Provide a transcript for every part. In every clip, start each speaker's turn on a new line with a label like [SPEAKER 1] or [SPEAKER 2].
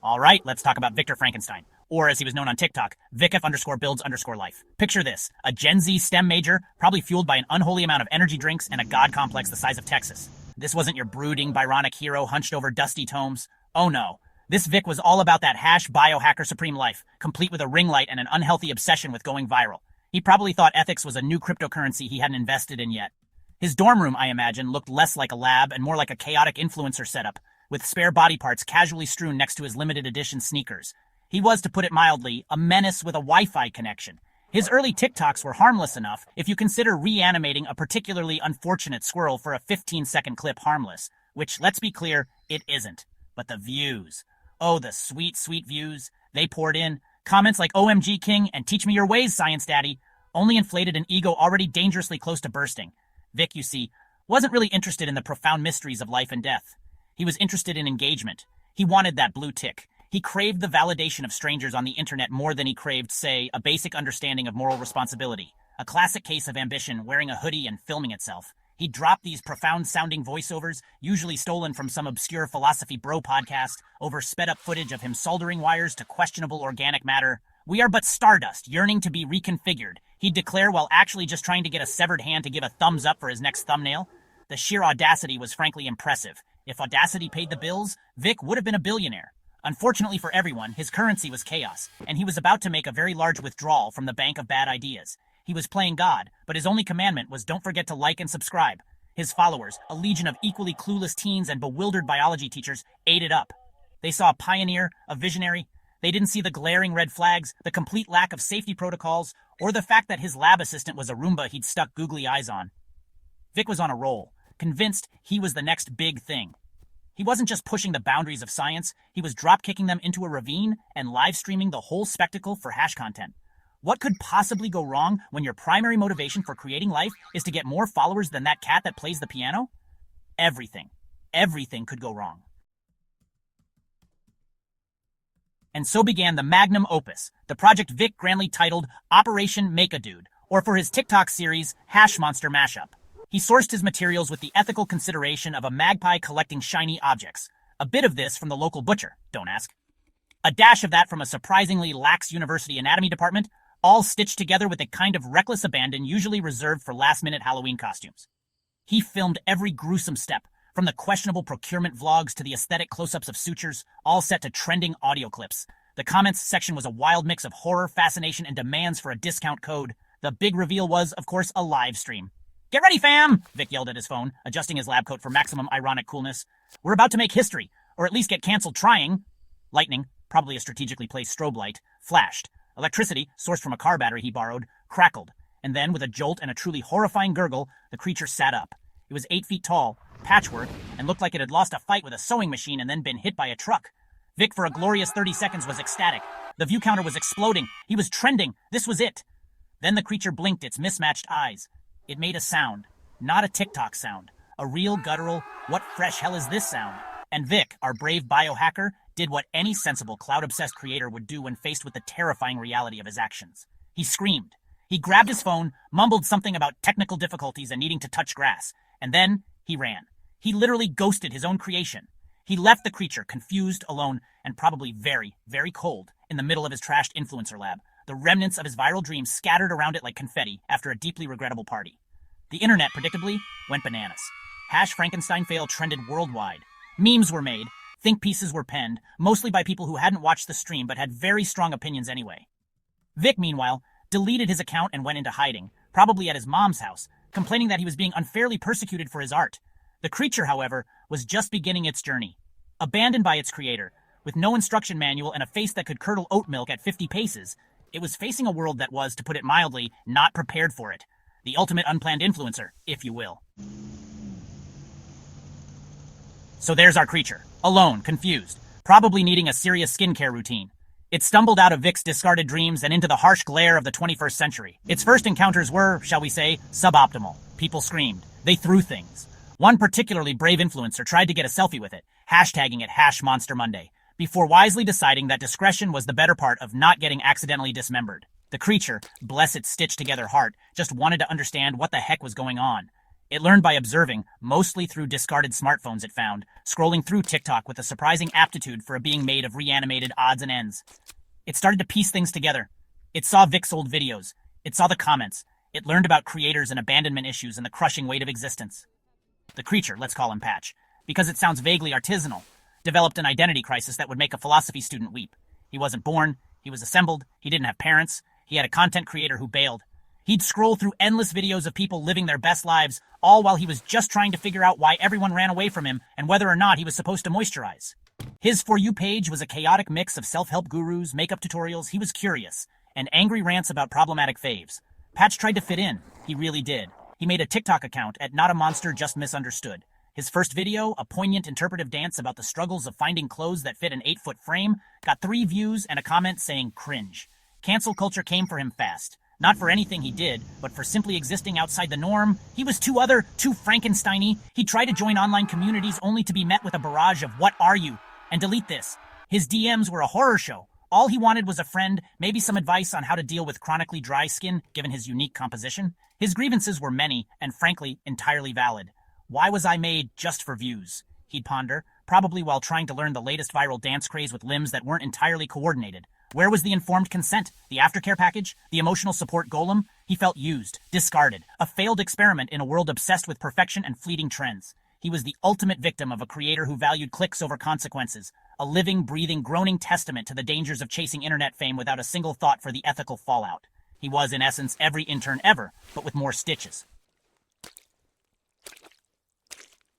[SPEAKER 1] All right, let's talk about Victor Frankenstein, or as he was known on TikTok, VicF_builds_life. Picture this, a Gen Z STEM major, probably fueled by an unholy amount of energy drinks and a god complex the size of Texas. This wasn't your brooding, Byronic hero hunched over dusty tomes. Oh no. This Vic was all about that biohacker supreme life, complete with a ring light and an unhealthy obsession with going viral. He probably thought ethics was a new cryptocurrency he hadn't invested in yet. His dorm room, I imagine, looked less like a lab and more like a chaotic influencer setup, with spare body parts casually strewn next to his limited edition sneakers. He was, to put it mildly, a menace with a Wi-Fi connection. His early TikToks were harmless enough if you consider reanimating a particularly unfortunate squirrel for a 15-second clip harmless, which, let's be clear, it isn't. But the views. Oh, the sweet, sweet views. They poured in. Comments like OMG King and Teach Me Your Ways, Science Daddy, only inflated an ego already dangerously close to bursting. Vic, you see, wasn't really interested in the profound mysteries of life and death. He was interested in engagement. He wanted that blue tick. He craved the validation of strangers on the internet more than he craved, say, a basic understanding of moral responsibility. A classic case of ambition wearing a hoodie and filming itself. He dropped these profound-sounding voiceovers, usually stolen from some obscure philosophy bro podcast, over sped-up footage of him soldering wires to questionable organic matter. We are but stardust, yearning to be reconfigured, he'd declare while actually just trying to get a severed hand to give a thumbs up for his next thumbnail. The sheer audacity was frankly impressive. If audacity paid the bills, Vic would have been a billionaire. Unfortunately for everyone, his currency was chaos, and he was about to make a very large withdrawal from the bank of bad ideas. He was playing God, but his only commandment was don't forget to like and subscribe. His followers, a legion of equally clueless teens and bewildered biology teachers, ate it up. They saw a pioneer, a visionary. They didn't see the glaring red flags, the complete lack of safety protocols, or the fact that his lab assistant was a Roomba he'd stuck googly eyes on. Vic was on a roll, convinced he was the next big thing. He wasn't just pushing the boundaries of science, he was drop-kicking them into a ravine and live-streaming the whole spectacle for hash content. What could possibly go wrong when your primary motivation for creating life is to get more followers than that cat that plays the piano? Everything. Everything could go wrong. And so began the magnum opus, the project Vic grandly titled Operation Make-A-Dude, or for his TikTok series, Hash Monster Mashup. He sourced his materials with the ethical consideration of a magpie collecting shiny objects. A bit of this from the local butcher, don't ask. A dash of that from a surprisingly lax university anatomy department, all stitched together with a kind of reckless abandon usually reserved for last-minute Halloween costumes. He filmed every gruesome step, from the questionable procurement vlogs to the aesthetic close-ups of sutures, all set to trending audio clips. The comments section was a wild mix of horror, fascination, and demands for a discount code. The big reveal was, of course, a live stream. "Get ready, fam!" Vic yelled at his phone, adjusting his lab coat for maximum ironic coolness. "We're about to make history, or at least get canceled trying." Lightning, probably a strategically placed strobe light, flashed. Electricity, sourced from a car battery he borrowed, crackled. And then, with a jolt and a truly horrifying gurgle, the creature sat up. It was 8 feet tall, patchwork, and looked like it had lost a fight with a sewing machine and then been hit by a truck. Vic, for a glorious 30 seconds, was ecstatic. The view counter was exploding. He was trending. This was it. Then the creature blinked its mismatched eyes. It made a sound. Not a TikTok sound. A real guttural, what fresh hell is this sound? And Vic, our brave biohacker, did what any sensible cloud-obsessed creator would do when faced with the terrifying reality of his actions. He screamed. He grabbed his phone, mumbled something about technical difficulties and needing to touch grass, and then he ran. He literally ghosted his own creation. He left the creature, confused, alone, and probably very, very cold, in the middle of his trashed influencer lab, the remnants of his viral dreams scattered around it like confetti after a deeply regrettable party. The internet, predictably, went bananas. Hash Frankenstein fail trended worldwide. Memes were made, think pieces were penned, mostly by people who hadn't watched the stream but had very strong opinions anyway. Vic, meanwhile, deleted his account and went into hiding, probably at his mom's house, complaining that he was being unfairly persecuted for his art. The creature, however, was just beginning its journey. Abandoned by its creator, with no instruction manual and a face that could curdle oat milk at 50 paces, it was facing a world that was, to put it mildly, not prepared for it. The ultimate unplanned influencer, if you will. So there's our creature, alone, confused, probably needing a serious skincare routine. It stumbled out of Vic's discarded dreams and into the harsh glare of the 21st century. Its first encounters were, shall we say, suboptimal. People screamed. They threw things. One particularly brave influencer tried to get a selfie with it, hashtagging it Hash Monster Monday, before wisely deciding that discretion was the better part of not getting accidentally dismembered. The creature, bless its stitched-together heart, just wanted to understand what the heck was going on. It learned by observing, mostly through discarded smartphones it found, scrolling through TikTok with a surprising aptitude for a being made of reanimated odds and ends. It started to piece things together. It saw Vic's old videos. It saw the comments. It learned about creators and abandonment issues and the crushing weight of existence. The creature, let's call him Patch, because it sounds vaguely artisanal, developed an identity crisis that would make a philosophy student weep. He wasn't born, he was assembled, he didn't have parents, he had a content creator who bailed. He'd scroll through endless videos of people living their best lives, all while he was just trying to figure out why everyone ran away from him and whether or not he was supposed to moisturize. His For You page was a chaotic mix of self-help gurus, makeup tutorials, he was curious, and angry rants about problematic faves. Patch tried to fit in. He really did. He made a TikTok account at Not a Monster Just Misunderstood. His first video, a poignant interpretive dance about the struggles of finding clothes that fit an 8-foot frame, got 3 views and a comment saying cringe. Cancel culture came for him fast. Not for anything he did, but for simply existing outside the norm. He was too Frankenstein-y. He tried to join online communities only to be met with a barrage of "What are you?" and delete this. His DMs were a horror show. All he wanted was a friend, maybe some advice on how to deal with chronically dry skin, given his unique composition. His grievances were many, and frankly, entirely valid. Why was I made just for views? He'd ponder, probably while trying to learn the latest viral dance craze with limbs that weren't entirely coordinated. Where was the informed consent, the aftercare package, the emotional support golem? He felt used, discarded, a failed experiment in a world obsessed with perfection and fleeting trends. He was the ultimate victim of a creator who valued clicks over consequences, a living, breathing, groaning testament to the dangers of chasing internet fame without a single thought for the ethical fallout. He was, in essence, every intern ever, but with more stitches.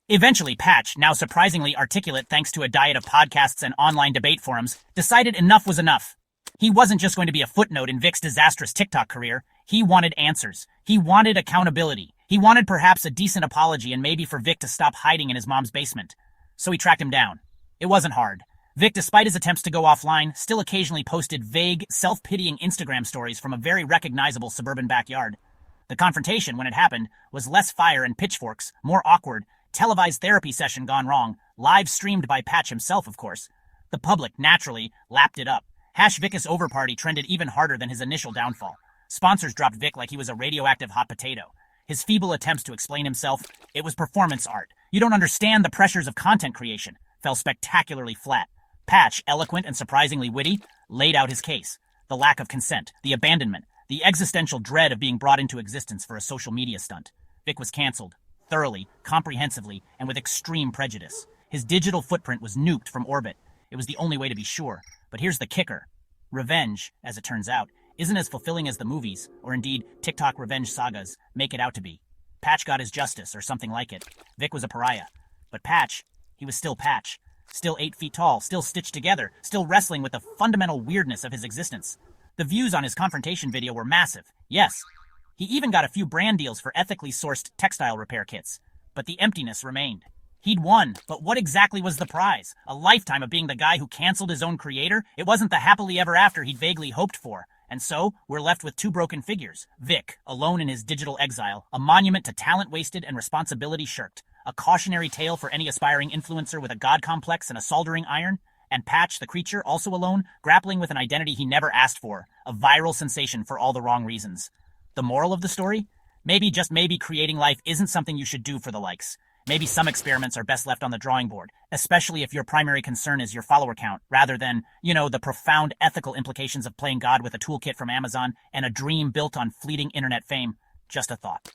[SPEAKER 1] Eventually, Patch, now surprisingly articulate thanks to a diet of podcasts and online debate forums, decided enough was enough. He wasn't just going to be a footnote in Vic's disastrous TikTok career. He wanted answers. He wanted accountability. He wanted perhaps a decent apology and maybe for Vic to stop hiding in his mom's basement. So he tracked him down. It wasn't hard. Vic, despite his attempts to go offline, still occasionally posted vague, self-pitying Instagram stories from a very recognizable suburban backyard. The confrontation, when it happened, was less fire and pitchforks, more awkward, televised therapy session gone wrong, live streamed by Patch himself, of course. The public, naturally, lapped it up. #Vic is over party trended even harder than his initial downfall. Sponsors dropped Vic like he was a radioactive hot potato. His feeble attempts to explain himself, it was performance art. You don't understand the pressures of content creation, fell spectacularly flat. Patch, eloquent and surprisingly witty, laid out his case. The lack of consent, the abandonment, the existential dread of being brought into existence for a social media stunt. Vic was canceled, thoroughly, comprehensively, and with extreme prejudice. His digital footprint was nuked from orbit. It was the only way to be sure. But here's the kicker. Revenge, as it turns out, isn't as fulfilling as the movies, or indeed TikTok revenge sagas, make it out to be. Patch got his justice, or something like it. Vic was a pariah. But Patch, he was still Patch. Still 8 feet tall, still stitched together, still wrestling with the fundamental weirdness of his existence. The views on his confrontation video were massive. Yes, he even got a few brand deals for ethically sourced textile repair kits. But the emptiness remained. He'd won, but what exactly was the prize? A lifetime of being the guy who canceled his own creator? It wasn't the happily ever after he'd vaguely hoped for. And so, we're left with 2 broken figures. Vic, alone in his digital exile, a monument to talent wasted and responsibility shirked. A cautionary tale for any aspiring influencer with a god complex and a soldering iron. And Patch, the creature, also alone, grappling with an identity he never asked for. A viral sensation for all the wrong reasons. The moral of the story? Maybe, just maybe, creating life isn't something you should do for the likes. Maybe some experiments are best left on the drawing board, especially if your primary concern is your follower count, rather than, the profound ethical implications of playing God with a toolkit from Amazon and a dream built on fleeting internet fame. Just a thought.